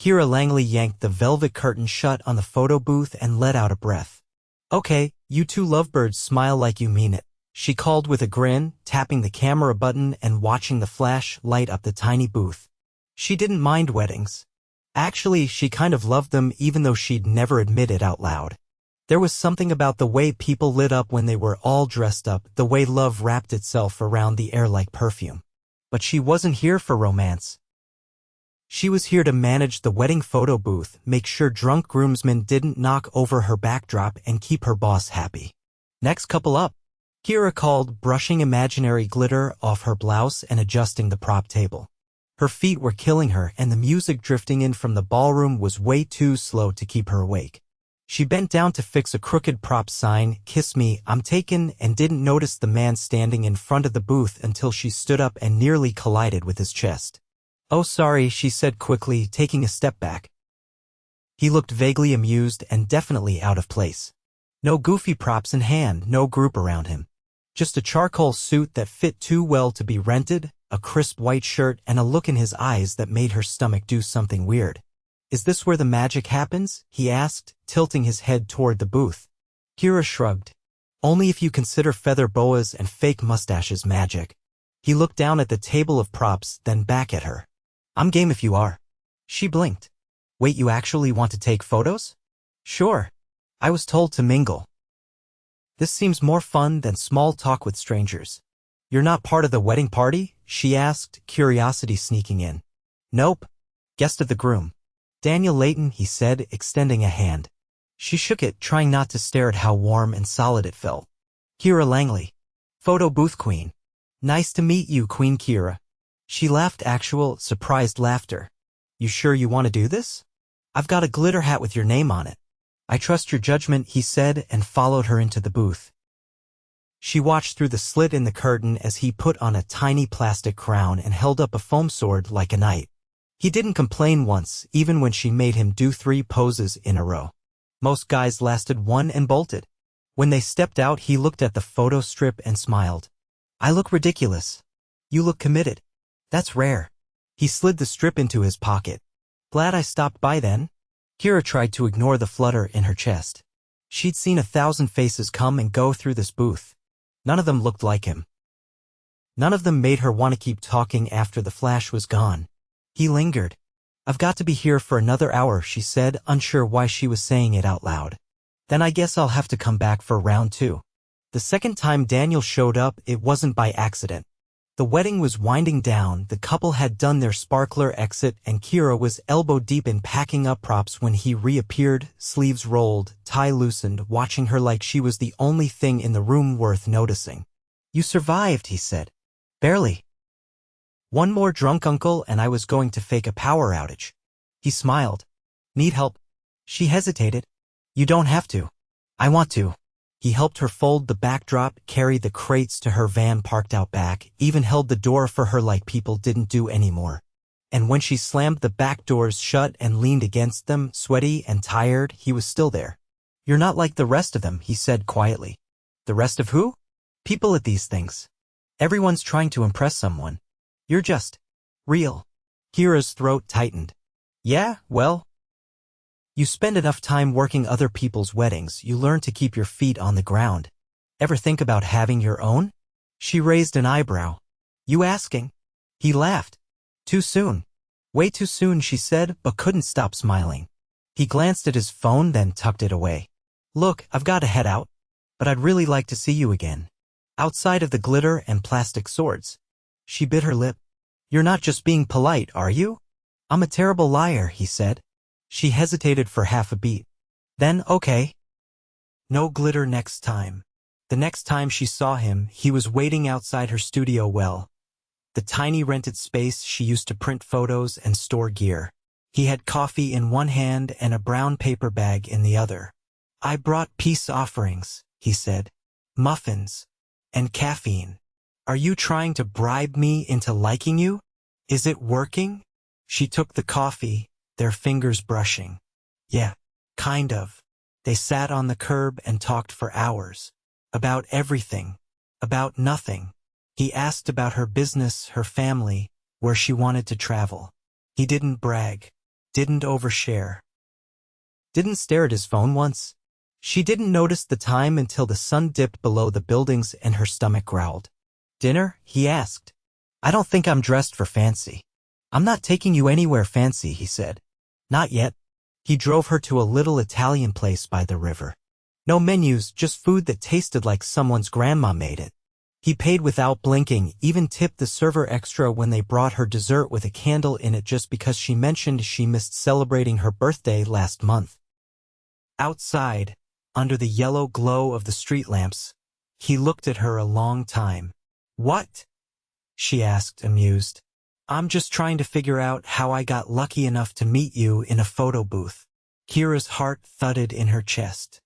Kiera Langley yanked the velvet curtain shut on the photo booth and let out a breath. "Okay, you two lovebirds, smile like you mean it," she called with a grin, tapping the camera button and watching the flash light up the tiny booth. She didn't mind weddings. Actually, she kind of loved them even though she'd never admit it out loud. There was something about the way people lit up when they were all dressed up, the way love wrapped itself around the air like perfume. But she wasn't here for romance. She was here to manage the wedding photo booth, make sure drunk groomsmen didn't knock over her backdrop, and keep her boss happy. "Next couple up," Kiera called, brushing imaginary glitter off her blouse and adjusting the prop table. Her feet were killing her, and the music drifting in from the ballroom was way too slow to keep her awake. She bent down to fix a crooked prop sign, "Kiss me, I'm taken," and didn't notice the man standing in front of the booth until she stood up and nearly collided with his chest. "Oh, sorry," she said quickly, taking a step back. He looked vaguely amused and definitely out of place. No goofy props in hand, no group around him. Just a charcoal suit that fit too well to be rented, a crisp white shirt, and a look in his eyes that made her stomach do something weird. "Is this where the magic happens?" he asked, tilting his head toward the booth. Kiera shrugged. "Only if you consider feather boas and fake mustaches magic." He looked down at the table of props, then back at her. "I'm game if you are." She blinked. "Wait, you actually want to take photos?" "Sure. I was told to mingle." "This seems more fun than small talk with strangers." "You're not part of the wedding party?" she asked, curiosity sneaking in. "Nope. Guest of the groom. Daniel Leighton," he said, extending a hand. She shook it, trying not to stare at how warm and solid it felt. "Kiera Langley. Photo booth queen." "Nice to meet you, Queen Kiera." She laughed, actual, surprised laughter. "You sure you want to do this? I've got a glitter hat with your name on it." "I trust your judgment," he said, and followed her into the booth. She watched through the slit in the curtain as he put on a tiny plastic crown and held up a foam sword like a knight. He didn't complain once, even when she made him do 3 poses in a row. Most guys lasted 1 and bolted. When they stepped out, he looked at the photo strip and smiled. "I look ridiculous. You look committed." "That's rare." He slid the strip into his pocket. "Glad I stopped by then." Kiera tried to ignore the flutter in her chest. She'd seen 1,000 faces come and go through this booth. None of them looked like him. None of them made her want to keep talking after the flash was gone. He lingered. "I've got to be here for another hour," she said, unsure why she was saying it out loud. "Then I guess I'll have to come back for round 2. The second time Daniel showed up, it wasn't by accident. The wedding was winding down, the couple had done their sparkler exit, and Kiera was elbow-deep in packing up props when he reappeared, sleeves rolled, tie loosened, watching her like she was the only thing in the room worth noticing. "You survived," he said. "Barely. One more drunk uncle and I was going to fake a power outage." He smiled. "Need help?" She hesitated. "You don't have to." "I want to." He helped her fold the backdrop, carry the crates to her van parked out back, even held the door for her like people didn't do anymore. And when she slammed the back doors shut and leaned against them, sweaty and tired, he was still there. "You're not like the rest of them," he said quietly. "The rest of who?" "People at these things. Everyone's trying to impress someone. You're just real." Kiera's throat tightened. "Yeah, well, you spend enough time working other people's weddings, you learn to keep your feet on the ground. Ever think about having your own?" She raised an eyebrow. "You asking?" He laughed. "Too soon." "Way too soon," she said, but couldn't stop smiling. He glanced at his phone, then tucked it away. "Look, I've got to head out, but I'd really like to see you again. Outside of the glitter and plastic swords." She bit her lip. "You're not just being polite, are you?" "I'm a terrible liar," he said. She hesitated for half a beat. Then, "Okay. No glitter next time." The next time she saw him, he was waiting outside her studio well, the tiny rented space she used to print photos and store gear. He had coffee in one hand and a brown paper bag in the other. "I brought peace offerings," he said. "Muffins. And caffeine. Are you trying to bribe me into liking you? Is it working?" She took the coffee, their fingers brushing. "Yeah, kind of." They sat on the curb and talked for hours. About everything. About nothing. He asked about her business, her family, where she wanted to travel. He didn't brag. Didn't overshare. Didn't stare at his phone once. She didn't notice the time until the sun dipped below the buildings and her stomach growled. Dinner? He asked. I don't think I'm dressed for fancy. I'm not taking you anywhere fancy, he said. Not yet. He drove her to a little Italian place by the river. No menus, just food that tasted like someone's grandma made it. He paid without blinking, even tipped the server extra when they brought her dessert with a candle in it just because she mentioned she missed celebrating her birthday last month. Outside, under the yellow glow of the street lamps, he looked at her a long time. What? She asked, amused. I'm just trying to figure out how I got lucky enough to meet you in a photo booth. Kiera's heart thudded in her chest.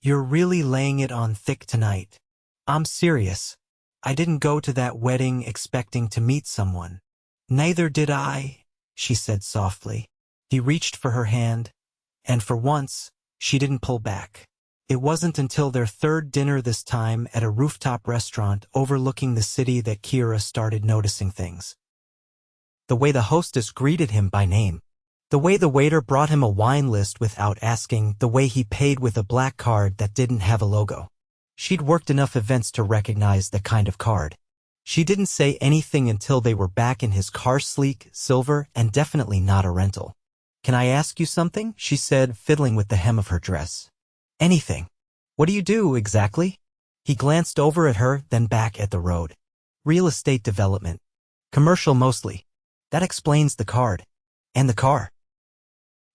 You're really laying it on thick tonight. I'm serious. I didn't go to that wedding expecting to meet someone. Neither did I, she said softly. He reached for her hand, and for once, she didn't pull back. It wasn't until their third dinner this time at a rooftop restaurant overlooking the city that Kiera started noticing things. The way the hostess greeted him by name. The way the waiter brought him a wine list without asking. The way he paid with a black card that didn't have a logo. She'd worked enough events to recognize the kind of card. She didn't say anything until they were back in his car, sleek, silver, and definitely not a rental. Can I ask you something? She said, fiddling with the hem of her dress. Anything. What do you do, exactly? He glanced over at her, then back at the road. Real estate development. Commercial mostly. That explains the card. And the car.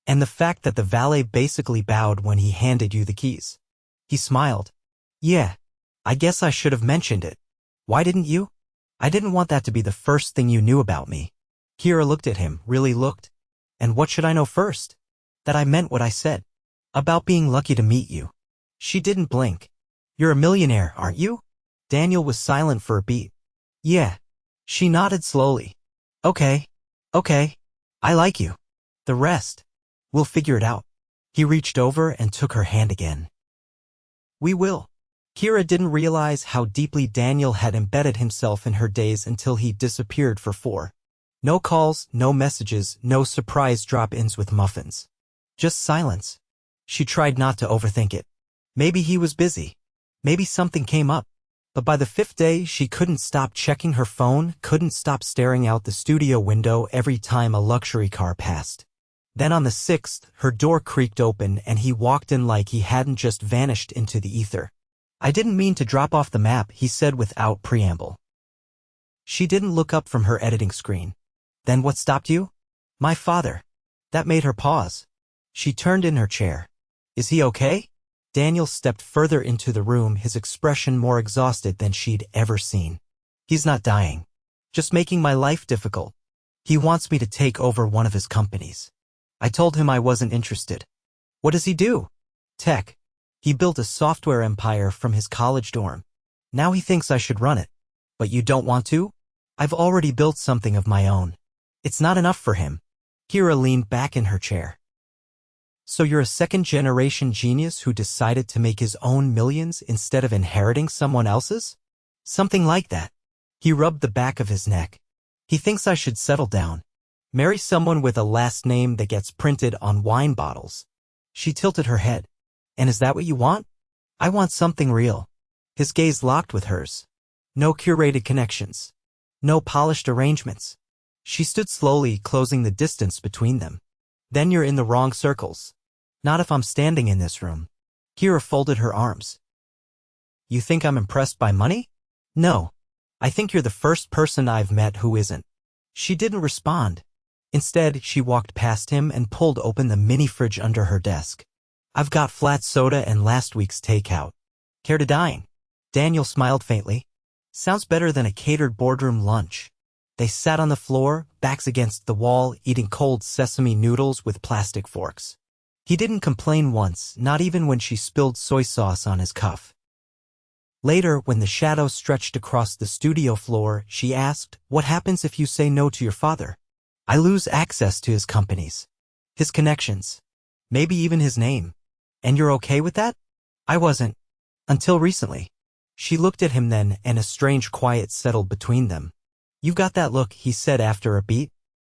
And the fact that the valet basically bowed when he handed you the keys. He smiled. Yeah. I guess I should have mentioned it. Why didn't you? I didn't want that to be the first thing you knew about me. Kiera looked at him, really looked. And what should I know first? That I meant what I said. About being lucky to meet you. She didn't blink. You're a millionaire, aren't you? Daniel was silent for a beat. Yeah. She nodded slowly. Okay. I like you. The rest. We'll figure it out. He reached over and took her hand again. We will. Kiera didn't realize how deeply Daniel had embedded himself in her days until he disappeared for 4. No calls, no messages, no surprise drop-ins with muffins. Just silence. She tried not to overthink it. Maybe he was busy. Maybe something came up. But by the 5th day, she couldn't stop checking her phone, couldn't stop staring out the studio window every time a luxury car passed. Then on the 6th, her door creaked open and he walked in like he hadn't just vanished into the ether. I didn't mean to drop off the map, he said without preamble. She didn't look up from her editing screen. Then what stopped you? My father. That made her pause. She turned in her chair. Is he okay? Daniel stepped further into the room, his expression more exhausted than she'd ever seen. He's not dying. Just making my life difficult. He wants me to take over one of his companies. I told him I wasn't interested. What does he do? Tech. He built a software empire from his college dorm. Now he thinks I should run it. But you don't want to? I've already built something of my own. It's not enough for him. Kiera leaned back in her chair. So you're a second-generation genius who decided to make his own millions instead of inheriting someone else's? Something like that. He rubbed the back of his neck. He thinks I should settle down. Marry someone with a last name that gets printed on wine bottles. She tilted her head. And is that what you want? I want something real. His gaze locked with hers. No curated connections. No polished arrangements. She stood slowly, closing the distance between them. Then you're in the wrong circles. Not if I'm standing in this room. Kiera folded her arms. You think I'm impressed by money? No. I think you're the first person I've met who isn't. She didn't respond. Instead, she walked past him and pulled open the mini fridge under her desk. I've got flat soda and last week's takeout. Care to dine? Daniel smiled faintly. Sounds better than a catered boardroom lunch. They sat on the floor, backs against the wall, eating cold sesame noodles with plastic forks. He didn't complain once, not even when she spilled soy sauce on his cuff. Later, when the shadow stretched across the studio floor, she asked, what happens if you say no to your father? I lose access to his companies. His connections. Maybe even his name. And you're okay with that? I wasn't. Until recently. She looked at him then, and a strange quiet settled between them. You've got that look, he said after a beat.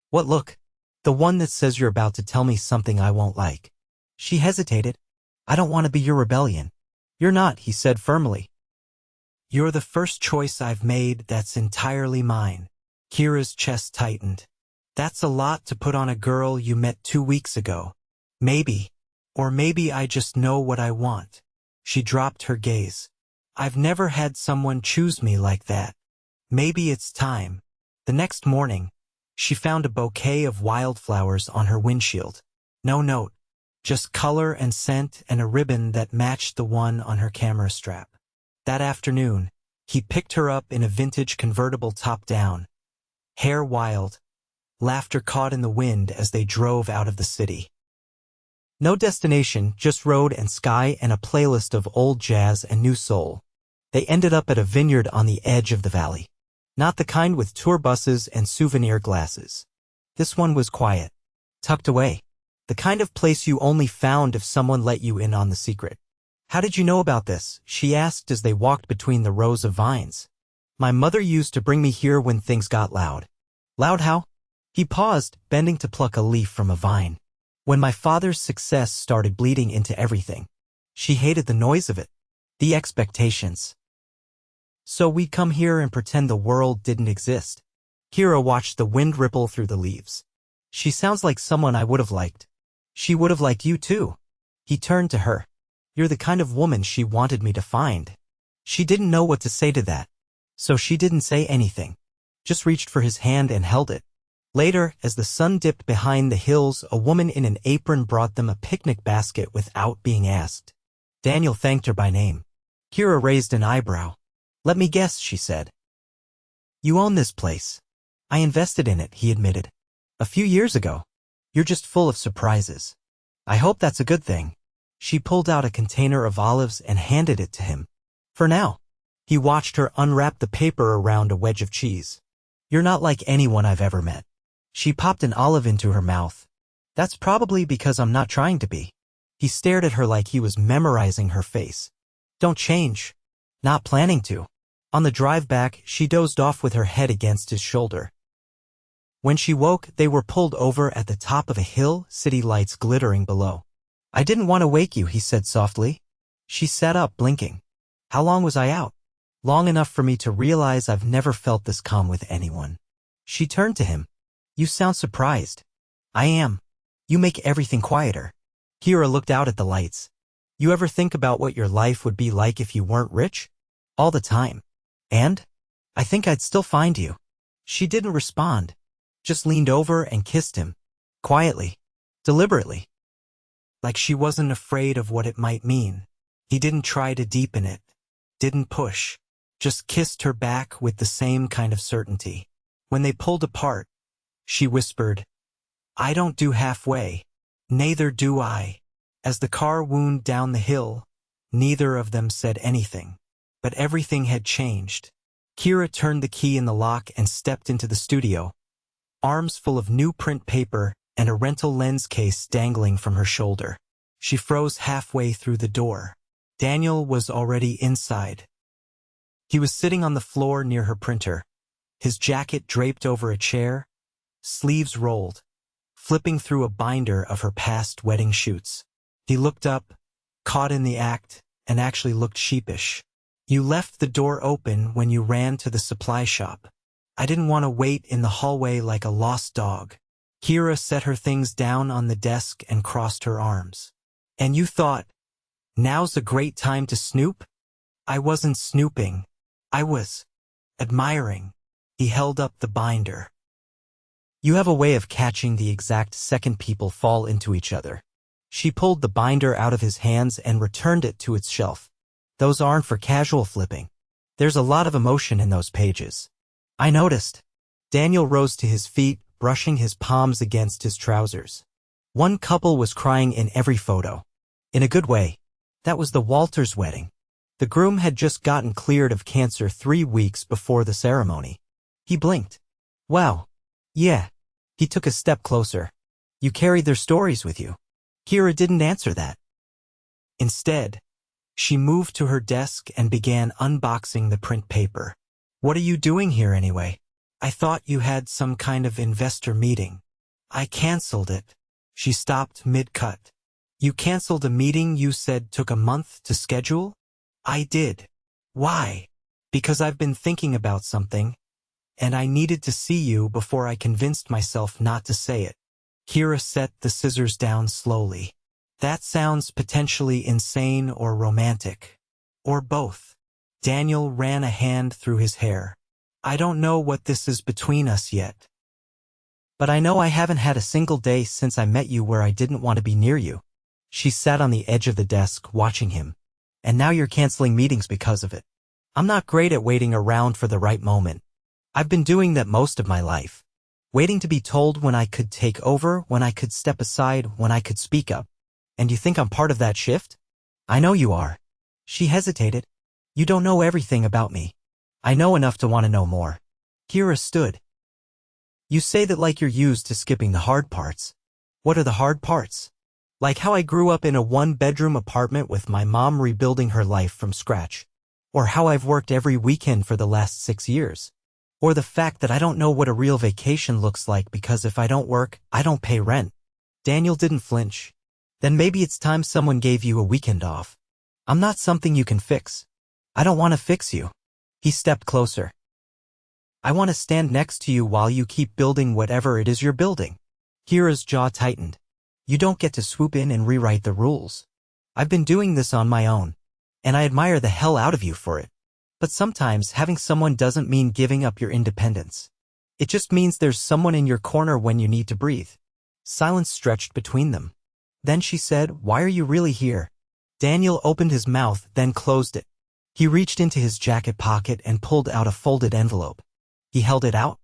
What look? The one that says you're about to tell me something I won't like. She hesitated. I don't want to be your rebellion. You're not, he said firmly. You're the first choice I've made that's entirely mine. Kiera's chest tightened. That's a lot to put on a girl you met 2 weeks ago. Maybe. Or maybe I just know what I want. She dropped her gaze. I've never had someone choose me like that. Maybe it's time. The next morning, she found a bouquet of wildflowers on her windshield. No note, just color and scent and a ribbon that matched the one on her camera strap. That afternoon, he picked her up in a vintage convertible top-down. Hair wild, laughter caught in the wind as they drove out of the city. No destination, just road and sky and a playlist of old jazz and new soul. They ended up at a vineyard on the edge of the valley. Not the kind with tour buses and souvenir glasses. This one was quiet, tucked away. The kind of place you only found if someone let you in on the secret. How did you know about this? She asked as they walked between the rows of vines. My mother used to bring me here when things got loud. Loud how? He paused, bending to pluck a leaf from a vine. When my father's success started bleeding into everything. She hated the noise of it. The expectations. So we'd come here and pretend the world didn't exist. Kiera watched the wind ripple through the leaves. She sounds like someone I would have liked. She would have liked you too. He turned to her. You're the kind of woman she wanted me to find. She didn't know what to say to that. So she didn't say anything. Just reached for his hand and held it. Later, as the sun dipped behind the hills, a woman in an apron brought them a picnic basket without being asked. Daniel thanked her by name. Kiera raised an eyebrow. Let me guess, she said. You own this place. I invested in it, he admitted. A few years ago. You're just full of surprises. I hope that's a good thing. She pulled out a container of olives and handed it to him. For now. He watched her unwrap the paper around a wedge of cheese. You're not like anyone I've ever met. She popped an olive into her mouth. That's probably because I'm not trying to be. He stared at her like he was memorizing her face. Don't change. Not planning to. On the drive back, she dozed off with her head against his shoulder. When she woke, they were pulled over at the top of a hill, city lights glittering below. I didn't want to wake you, he said softly. She sat up, blinking. How long was I out? Long enough for me to realize I've never felt this calm with anyone. She turned to him. You sound surprised. I am. You make everything quieter. Kiera looked out at the lights. You ever think about what your life would be like if you weren't rich? All the time. And? I think I'd still find you. She didn't respond. Just leaned over and kissed him. Quietly. Deliberately. Like she wasn't afraid of what it might mean. He didn't try to deepen it. Didn't push. Just kissed her back with the same kind of certainty. When they pulled apart, she whispered, I don't do halfway. Neither do I. As the car wound down the hill, neither of them said anything. But everything had changed. Kiera turned the key in the lock and stepped into the studio, arms full of new print paper and a rental lens case dangling from her shoulder. She froze halfway through the door. Daniel was already inside. He was sitting on the floor near her printer, his jacket draped over a chair, sleeves rolled, flipping through a binder of her past wedding shoots. He looked up, caught in the act, and actually looked sheepish. You left the door open when you ran to the supply shop. I didn't want to wait in the hallway like a lost dog. Kiera set her things down on the desk and crossed her arms. And you thought, now's a great time to snoop? I wasn't snooping. I was admiring. He held up the binder. You have a way of catching the exact second people fall into each other. She pulled the binder out of his hands and returned it to its shelf. Those aren't for casual flipping. There's a lot of emotion in those pages. I noticed. Daniel rose to his feet, brushing his palms against his trousers. One couple was crying in every photo. In a good way. That was the Walters wedding. The groom had just gotten cleared of cancer 3 weeks before the ceremony. He blinked. Wow. Yeah. He took a step closer. You carried their stories with you. Kiera didn't answer that. Instead, she moved to her desk and began unboxing the print paper. What are you doing here anyway? I thought you had some kind of investor meeting. I canceled it. She stopped mid-cut. You canceled a meeting you said took a month to schedule? I did. Why? Because I've been thinking about something, and I needed to see you before I convinced myself not to say it. Kiera set the scissors down slowly. That sounds potentially insane or romantic. Or both. Daniel ran a hand through his hair. I don't know what this is between us yet. But I know I haven't had a single day since I met you where I didn't want to be near you. She sat on the edge of the desk, watching him. And now you're canceling meetings because of it. I'm not great at waiting around for the right moment. I've been doing that most of my life. Waiting to be told when I could take over, when I could step aside, when I could speak up. And you think I'm part of that shift? I know you are. She hesitated. You don't know everything about me. I know enough to want to know more. Kiera stood. You say that like you're used to skipping the hard parts. What are the hard parts? Like how I grew up in a one-bedroom apartment with my mom rebuilding her life from scratch. Or how I've worked every weekend for the last 6 years. Or the fact that I don't know what a real vacation looks like because if I don't work, I don't pay rent. Daniel didn't flinch. Then maybe it's time someone gave you a weekend off. I'm not something you can fix. I don't want to fix you. He stepped closer. I want to stand next to you while you keep building whatever it is you're building. Kiera's jaw tightened. You don't get to swoop in and rewrite the rules. I've been doing this on my own. And I admire the hell out of you for it. But sometimes having someone doesn't mean giving up your independence. It just means there's someone in your corner when you need to breathe. Silence stretched between them. Then she said, why are you really here? Daniel opened his mouth, then closed it. He reached into his jacket pocket and pulled out a folded envelope. He held it out.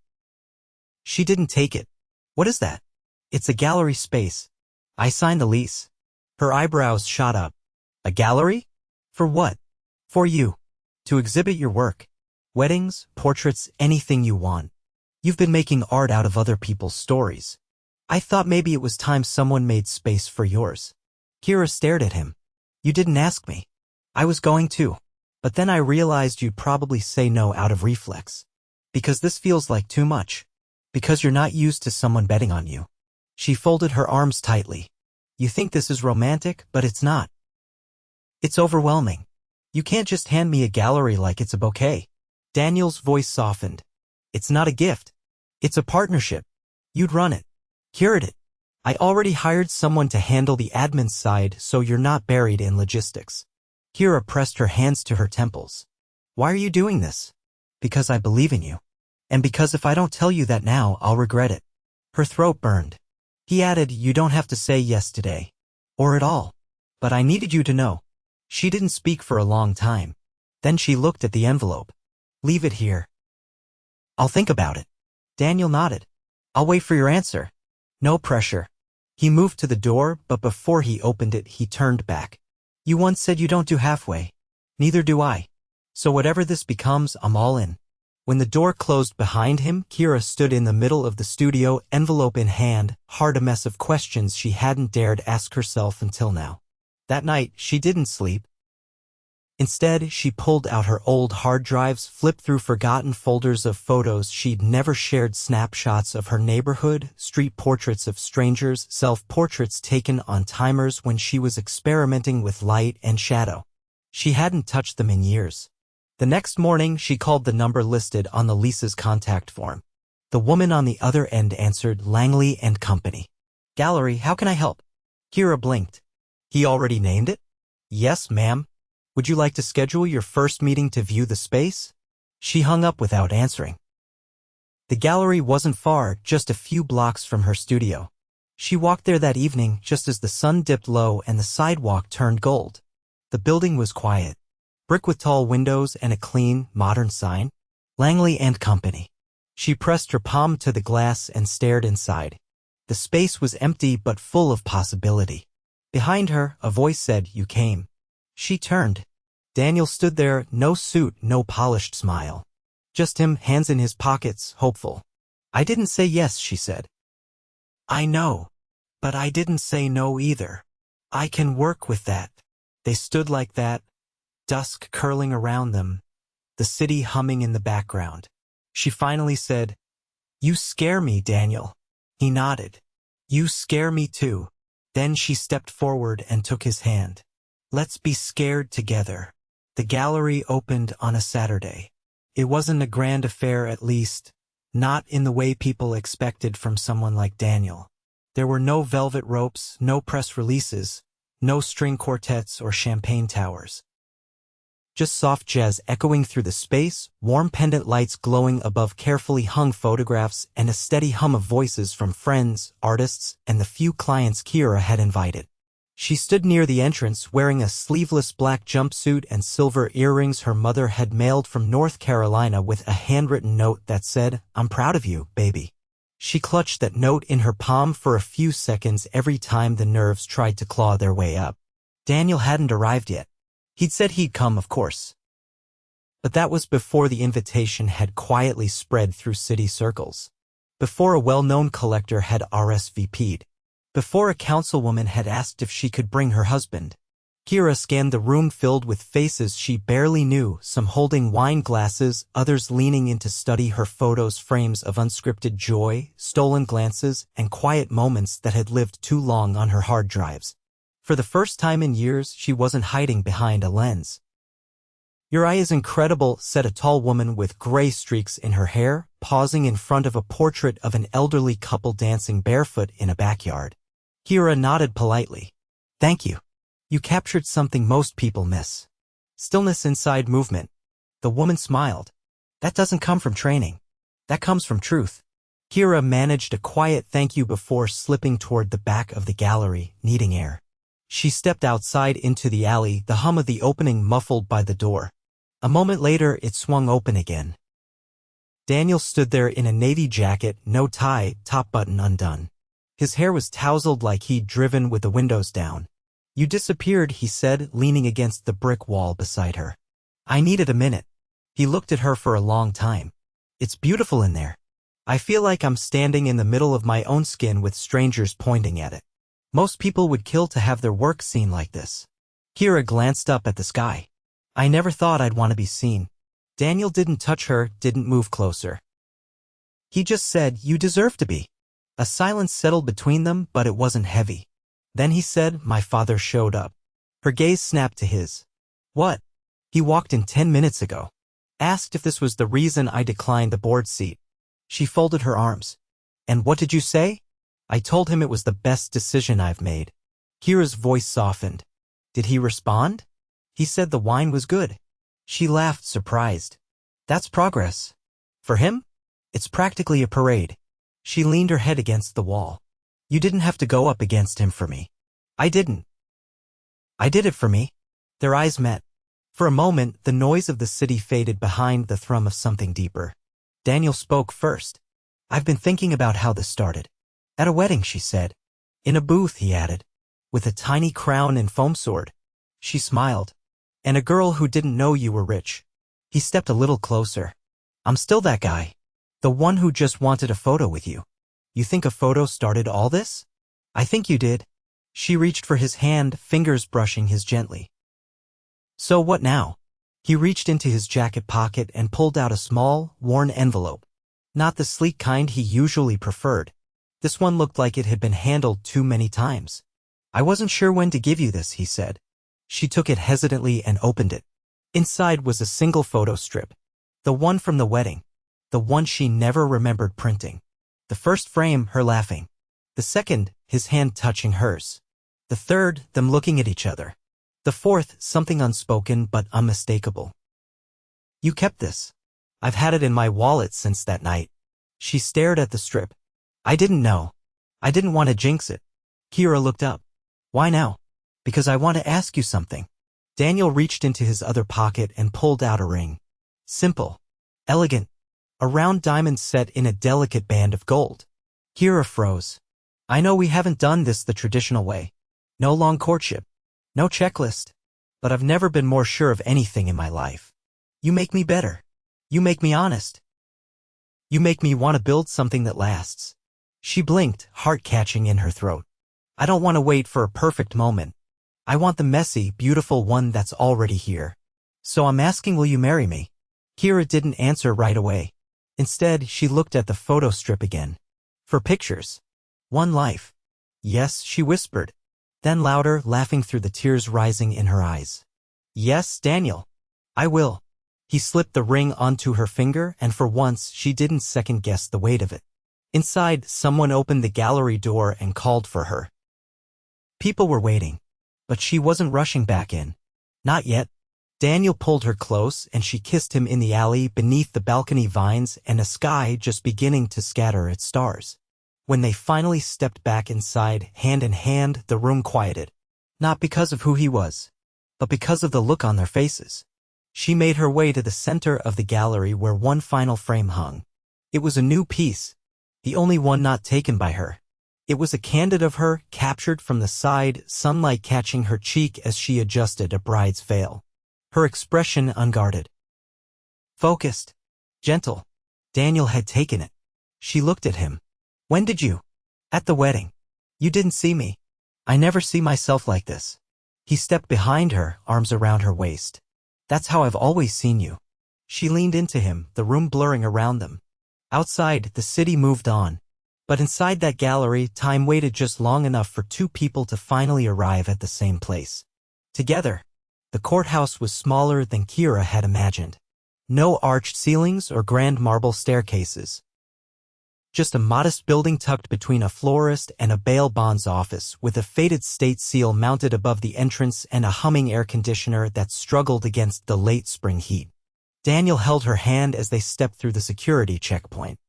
She didn't take it. What is that? It's a gallery space. I signed the lease. Her eyebrows shot up. A gallery? For what? For you. To exhibit your work. Weddings, portraits, anything you want. You've been making art out of other people's stories. I thought maybe it was time someone made space for yours. Kiera stared at him. You didn't ask me. I was going to. But then I realized you'd probably say no out of reflex. Because this feels like too much. Because you're not used to someone betting on you. She folded her arms tightly. You think this is romantic, but it's not. It's overwhelming. You can't just hand me a gallery like it's a bouquet. Daniel's voice softened. It's not a gift. It's a partnership. You'd run it. Curate it. I already hired someone to handle the admin side so you're not buried in logistics. Kiera pressed her hands to her temples. Why are you doing this? Because I believe in you. And because if I don't tell you that now, I'll regret it. Her throat burned. He added, you don't have to say yes today. Or at all. But I needed you to know. She didn't speak for a long time. Then she looked at the envelope. Leave it here. I'll think about it. Daniel nodded. I'll wait for your answer. No pressure. He moved to the door, but before he opened it, he turned back. You once said you don't do halfway. Neither do I. So whatever this becomes, I'm all in. When the door closed behind him, Kiera stood in the middle of the studio, envelope in hand, hard a mess of questions she hadn't dared ask herself until now. That night, she didn't sleep. Instead, she pulled out her old hard drives, flipped through forgotten folders of photos she'd never shared, snapshots of her neighborhood, street portraits of strangers, self-portraits taken on timers when she was experimenting with light and shadow. She hadn't touched them in years. The next morning, she called the number listed on the lease's contact form. The woman on the other end answered, Langley and Company. Gallery, how can I help? Kiera blinked. He already named it? Yes, ma'am. Would you like to schedule your first meeting to view the space? She hung up without answering. The gallery wasn't far, just a few blocks from her studio. She walked there that evening just as the sun dipped low and the sidewalk turned gold. The building was quiet. Brick with tall windows and a clean, modern sign. Langley and Company. She pressed her palm to the glass and stared inside. The space was empty but full of possibility. Behind her, a voice said, You came. She turned. Daniel stood there, no suit, no polished smile. Just him, hands in his pockets, hopeful. I didn't say yes, she said. I know. But I didn't say no either. I can work with that. They stood like that, dusk curling around them, the city humming in the background. She finally said, You scare me, Daniel. He nodded. You scare me too. Then she stepped forward and took his hand. Let's be scared together. The gallery opened on a Saturday. It wasn't a grand affair, at least, not in the way people expected from someone like Daniel. There were no velvet ropes, no press releases, no string quartets or champagne towers. Just soft jazz echoing through the space, warm pendant lights glowing above carefully hung photographs, and a steady hum of voices from friends, artists, and the few clients Kiera had invited. She stood near the entrance wearing a sleeveless black jumpsuit and silver earrings her mother had mailed from North Carolina with a handwritten note that said, "I'm proud of you, baby." She clutched that note in her palm for a few seconds every time the nerves tried to claw their way up. Daniel hadn't arrived yet. He'd said he'd come, of course. But that was before the invitation had quietly spread through city circles. Before a well-known collector had RSVP'd. Before a councilwoman had asked if she could bring her husband. Kiera scanned the room filled with faces she barely knew, some holding wine glasses, others leaning in to study her photos, frames of unscripted joy, stolen glances, and quiet moments that had lived too long on her hard drives. For the first time in years, she wasn't hiding behind a lens. "Your eye is incredible," said a tall woman with gray streaks in her hair, pausing in front of a portrait of an elderly couple dancing barefoot in a backyard. Kiera nodded politely. "Thank you. You captured something most people miss. Stillness inside movement." The woman smiled. "That doesn't come from training. That comes from truth." Kiera managed a quiet thank you before slipping toward the back of the gallery, needing air. She stepped outside into the alley, the hum of the opening muffled by the door. A moment later, it swung open again. Daniel stood there in a navy jacket, no tie, top button undone. His hair was tousled like he'd driven with the windows down. "You disappeared," he said, leaning against the brick wall beside her. "I needed a minute." He looked at her for a long time. "It's beautiful in there. I feel like I'm standing in the middle of my own skin with strangers pointing at it. Most people would kill to have their work seen like this." Kiera glanced up at the sky. "I never thought I'd want to be seen." Daniel didn't touch her, didn't move closer. He just said, "You deserve to be." A silence settled between them, but it wasn't heavy. Then he said, "My father showed up." Her gaze snapped to his. "What?" "He walked in 10 minutes ago. Asked if this was the reason I declined the board seat." She folded her arms. "And what did you say?" "I told him it was the best decision I've made." Kiera's voice softened. "Did he respond?" "He said the wine was good." She laughed, surprised. "That's progress. For him? It's practically a parade." She leaned her head against the wall. "You didn't have to go up against him for me." "I didn't. I did it for me." Their eyes met. For a moment, the noise of the city faded behind the thrum of something deeper. Daniel spoke first. "I've been thinking about how this started." "At a wedding," she said. "In a booth," he added. "With a tiny crown and foam sword." She smiled. "And a girl who didn't know you were rich." He stepped a little closer. "I'm still that guy. The one who just wanted a photo with you." "You think a photo started all this?" "I think you did." She reached for his hand, fingers brushing his gently. "So what now?" He reached into his jacket pocket and pulled out a small, worn envelope. Not the sleek kind he usually preferred. This one looked like it had been handled too many times. "I wasn't sure when to give you this," he said. She took it hesitantly and opened it. Inside was a single photo strip. The one from the wedding. The one she never remembered printing. The first frame, her laughing. The second, his hand touching hers. The third, them looking at each other. The fourth, something unspoken but unmistakable. "You kept this." "I've had it in my wallet since that night." She stared at the strip. "I didn't know. I didn't want to jinx it." Kiera looked up. "Why now?" "Because I want to ask you something." Daniel reached into his other pocket and pulled out a ring. Simple. Elegant. A round diamond set in a delicate band of gold. Kiera froze. "I know we haven't done this the traditional way. No long courtship. No checklist. But I've never been more sure of anything in my life. You make me better. You make me honest. You make me want to build something that lasts." She blinked, heart catching in her throat. "I don't want to wait for a perfect moment. I want the messy, beautiful one that's already here. So I'm asking, will you marry me?" Kiera didn't answer right away. Instead, she looked at the photo strip again. "For pictures. One life. Yes, she whispered. Then louder, laughing through the tears rising in her eyes. Yes, Daniel. I will. He slipped the ring onto her finger, and for once she didn't second-guess the weight of it. Inside, someone opened the gallery door and called for her. People were waiting, but she wasn't rushing back in. Not yet. Daniel pulled her close, and she kissed him in the alley beneath the balcony vines and a sky just beginning to scatter its stars. When they finally stepped back inside, hand in hand, the room quieted. Not because of who he was, but because of the look on their faces. She made her way to the center of the gallery where one final frame hung. It was a new piece, the only one not taken by her. It was a candid of her, captured from the side, sunlight catching her cheek as she adjusted a bride's veil. Her expression unguarded. Focused. Gentle. Daniel had taken it. She looked at him. When did you? At the wedding. You didn't see me. I never see myself like this. He stepped behind her, arms around her waist. That's how I've always seen you. She leaned into him, the room blurring around them. Outside, the city moved on. But inside that gallery, time waited just long enough for two people to finally arrive at the same place. Together. The courthouse was smaller than Kiera had imagined. No arched ceilings or grand marble staircases. Just a modest building tucked between a florist and a bail bonds office with a faded state seal mounted above the entrance and a humming air conditioner that struggled against the late spring heat. Daniel held her hand as they stepped through the security checkpoint.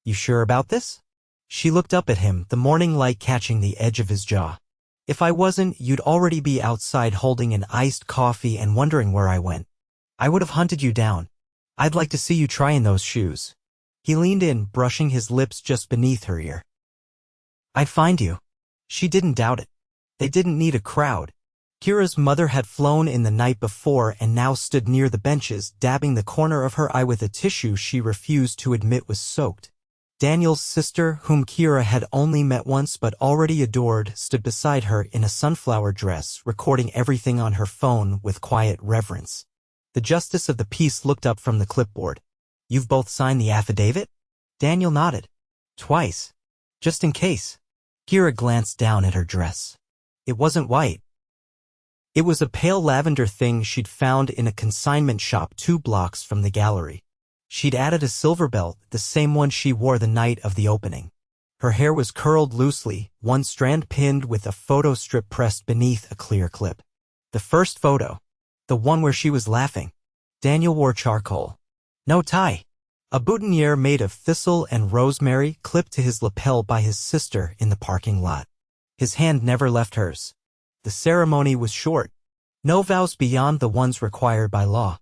You sure about this? She looked up at him, the morning light catching the edge of his jaw. If I wasn't, you'd already be outside holding an iced coffee and wondering where I went. I would have hunted you down. I'd like to see you try in those shoes. He leaned in, brushing his lips just beneath her ear. I'd find you. She didn't doubt it. They didn't need a crowd. Kiera's mother had flown in the night before and now stood near the benches, dabbing the corner of her eye with a tissue she refused to admit was soaked. Daniel's sister, whom Kiera had only met once but already adored, stood beside her in a sunflower dress, recording everything on her phone with quiet reverence. The justice of the peace looked up from the clipboard. You've both signed the affidavit? Daniel nodded. Twice. Just in case. Kiera glanced down at her dress. It wasn't white. It was a pale lavender thing she'd found in a consignment shop 2 blocks from the gallery. She'd added a silver belt, the same one she wore the night of the opening. Her hair was curled loosely, one strand pinned with a photo strip pressed beneath a clear clip. The first photo. The one where she was laughing. Daniel wore charcoal. No tie. A boutonniere made of thistle and rosemary clipped to his lapel by his sister in the parking lot. His hand never left hers. The ceremony was short. No vows beyond the ones required by law.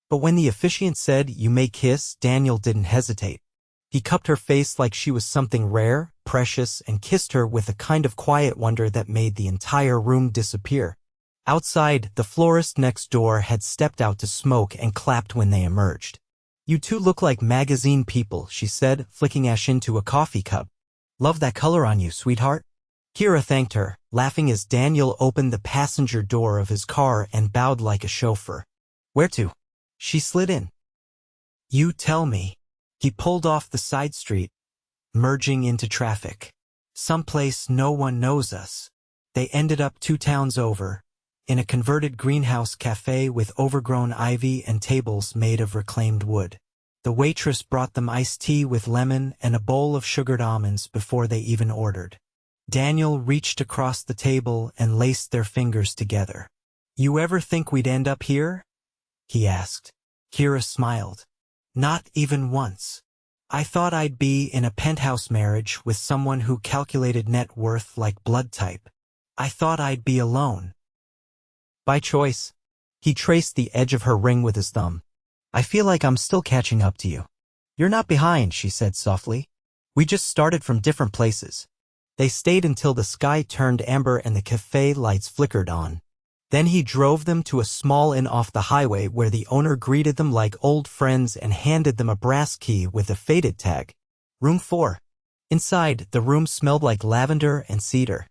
But when the officiant said, "You may kiss," Daniel didn't hesitate. He cupped her face like she was something rare, precious, and kissed her with a kind of quiet wonder that made the entire room disappear. Outside, the florist next door had stepped out to smoke and clapped when they emerged. You two look like magazine people, she said, flicking ash into a coffee cup. Love that color on you, sweetheart. Kiera thanked her, laughing as Daniel opened the passenger door of his car and bowed like a chauffeur. Where to? She slid in. You tell me. He pulled off the side street, merging into traffic. Someplace no one knows us. They ended up 2 towns over, in a converted greenhouse cafe with overgrown ivy and tables made of reclaimed wood. The waitress brought them iced tea with lemon and a bowl of sugared almonds before they even ordered. Daniel reached across the table and laced their fingers together. You ever think we'd end up here? He asked. Kiera smiled. Not even once. I thought I'd be in a penthouse marriage with someone who calculated net worth like blood type. I thought I'd be alone. By choice. He traced the edge of her ring with his thumb. I feel like I'm still catching up to you. You're not behind, she said softly. We just started from different places. They stayed until the sky turned amber and the cafe lights flickered on. Then he drove them to a small inn off the highway where the owner greeted them like old friends and handed them a brass key with a faded tag. Room 4. Inside, the room smelled like lavender and cedar.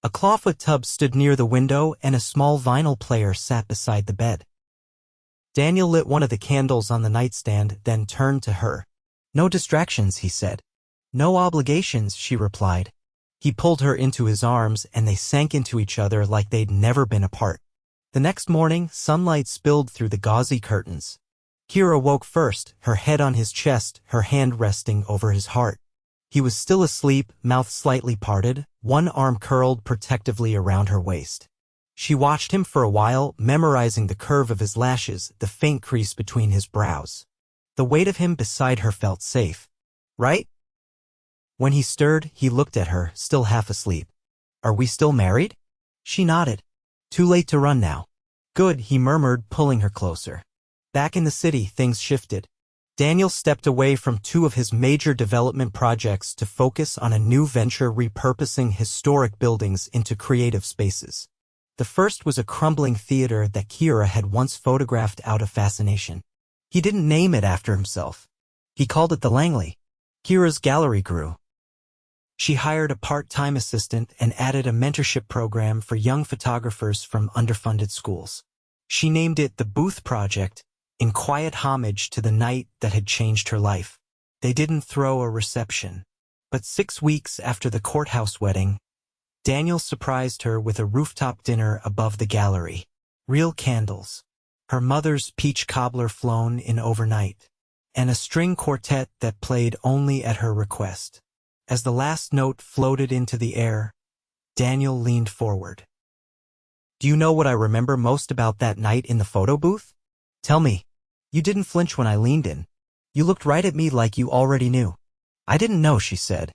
A clawfoot tub stood near the window and a small vinyl player sat beside the bed. Daniel lit one of the candles on the nightstand, then turned to her. No distractions, he said. No obligations, she replied. He pulled her into his arms and they sank into each other like they'd never been apart. The next morning, sunlight spilled through the gauzy curtains. Kiera woke first, her head on his chest, her hand resting over his heart. He was still asleep, mouth slightly parted, one arm curled protectively around her waist. She watched him for a while, memorizing the curve of his lashes, the faint crease between his brows. The weight of him beside her felt safe. Right? When he stirred, he looked at her, still half asleep. Are we still married? She nodded. Too late to run now. Good, he murmured, pulling her closer. Back in the city, things shifted. Daniel stepped away from two of his major development projects to focus on a new venture repurposing historic buildings into creative spaces. The first was a crumbling theater that Kiera had once photographed out of fascination. He didn't name it after himself. He called it the Langley. Kiera's gallery grew. She hired a part-time assistant and added a mentorship program for young photographers from underfunded schools. She named it the Booth Project, in quiet homage to the night that had changed her life. They didn't throw a reception. But 6 weeks after the courthouse wedding, Daniel surprised her with a rooftop dinner above the gallery. Real candles. Her mother's peach cobbler flown in overnight. And a string quartet that played only at her request. As the last note floated into the air, Daniel leaned forward. Do you know what I remember most about that night in the photo booth? Tell me. You didn't flinch when I leaned in. You looked right at me like you already knew. I didn't know, she said.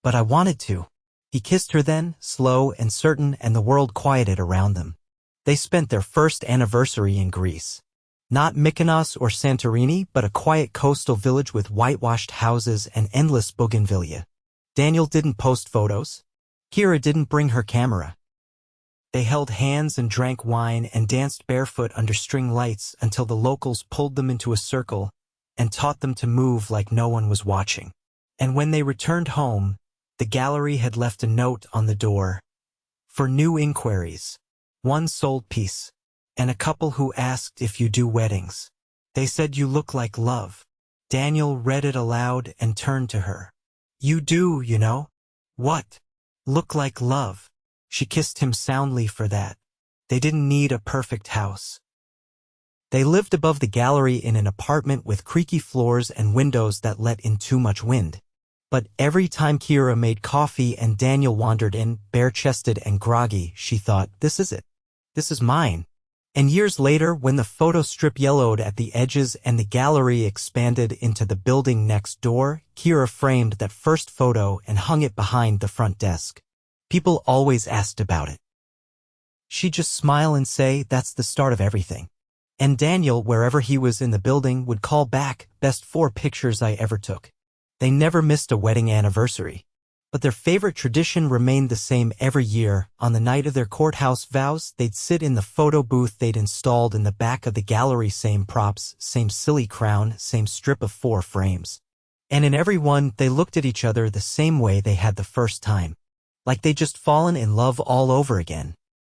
But I wanted to. He kissed her then, slow and certain, and the world quieted around them. They spent their first anniversary in Greece. Not Mykonos or Santorini, but a quiet coastal village with whitewashed houses and endless bougainvillea. Daniel didn't post photos. Kiera didn't bring her camera. They held hands and drank wine and danced barefoot under string lights until the locals pulled them into a circle and taught them to move like no one was watching. And when they returned home, the gallery had left a note on the door. For new inquiries. One sold piece. And a couple who asked if you do weddings. They said you look like love. Daniel read it aloud and turned to her. You do, you know. What? Look like love. She kissed him soundly for that. They didn't need a perfect house. They lived above the gallery in an apartment with creaky floors and windows that let in too much wind. But every time Kiera made coffee and Daniel wandered in, bare-chested and groggy, she thought, this is it. This is mine. And years later, when the photo strip yellowed at the edges and the gallery expanded into the building next door, Kiera framed that first photo and hung it behind the front desk. People always asked about it. She'd just smile and say, that's the start of everything. And Daniel, wherever he was in the building, would call back, best 4 pictures I ever took. They never missed a wedding anniversary. But their favorite tradition remained the same every year. On the night of their courthouse vows, they'd sit in the photo booth they'd installed in the back of the gallery, same props, same silly crown, same strip of 4 frames. And in every one, they looked at each other the same way they had the first time. Like they'd just fallen in love all over again.